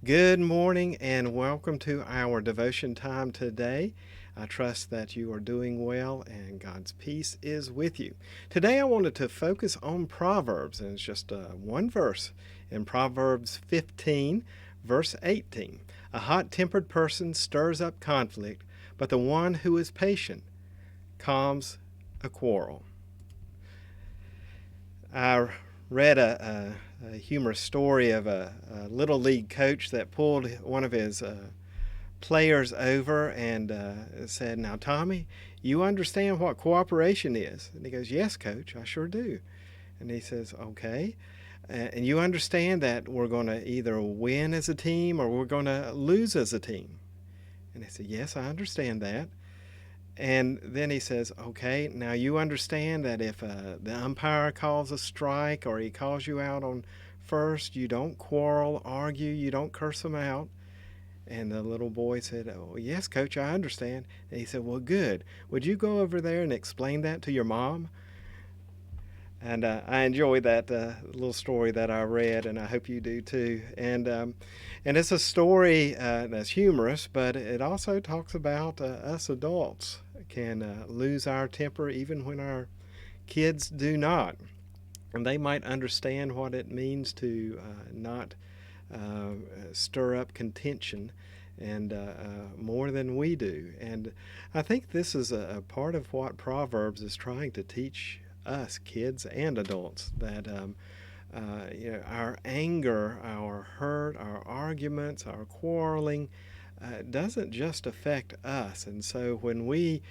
Good morning and welcome to our devotion time today. I trust that you are doing well and God's peace is with you. Today I wanted to focus on Proverbs, and it's just one verse in Proverbs 15, verse 18. A hot tempered person stirs up conflict, but the one who is patient calms a quarrel. I read a humorous story of a little league coach that pulled one of his players over and said, "Now, Tommy, you understand what cooperation is?" And he goes, "Yes, coach, I sure do." And he says, "Okay. And you understand that we're going to either win as a team or we're going to lose as a team?" And he said, "Yes, I understand that." And then he says, "Okay, now you understand that if the umpire calls a strike or he calls you out on first, you don't quarrel, argue, you don't curse him out." And the little boy said, "Oh, yes, coach, I understand." And he said, "Well, good. Would you go over there and explain that to your mom?" And I enjoyed that little story that I read, and I hope you do too. And it's a story that's humorous, but it also talks about us adults can lose our temper even when our kids do not. And they might understand what it means to not uh, stir up contention and more than we do. And I think this is a part of what Proverbs is trying to teach us, kids and adults, that our anger, our hurt, our arguments, our quarreling doesn't just affect us. And so when we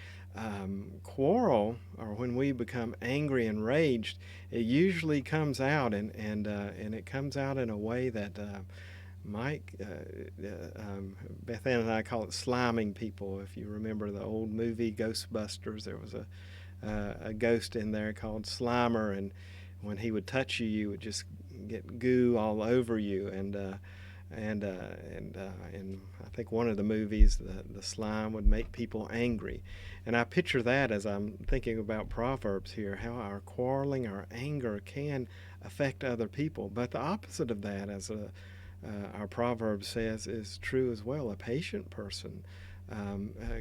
quarrel or when we become angry and raged, it usually comes out and it comes out in a way that Mike, Beth Ann and I call it sliming people. If you remember the old movie Ghostbusters, there was a ghost in there called Slimer, and when he would touch you, you would just get goo all over you. And I think one of the movies, the slime would make people angry. And I picture that as I'm thinking about Proverbs here, how our quarreling, our anger can affect other people. But the opposite of that, as our proverb says, is true as well. A patient person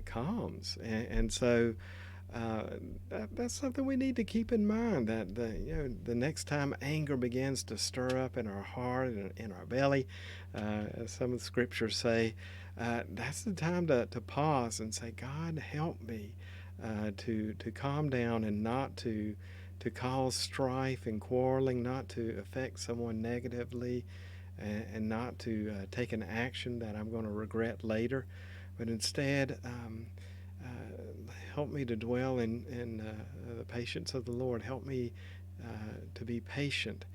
calms, and so that's something we need to keep in mind. That the next time anger begins to stir up in our heart and in our belly, as some of the scriptures say, that's the time to pause and say, "God, help me to calm down and not to cause strife and quarreling, not to affect someone negatively, and not to take an action that I'm going to regret later, but instead help me to dwell in the patience of the Lord. Help me to be patient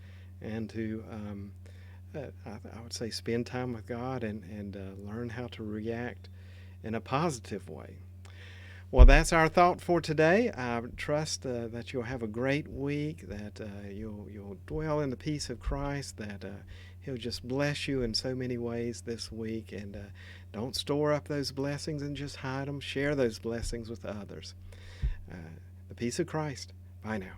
and to, I would say, spend time with God and learn how to react in a positive way." Well, that's our thought for today. I trust that you'll have a great week, that you'll dwell in the peace of Christ, that He'll just bless you in so many ways this week. And don't store up those blessings and just hide them. Share those blessings with others. Uh, the peace of Christ. Bye now.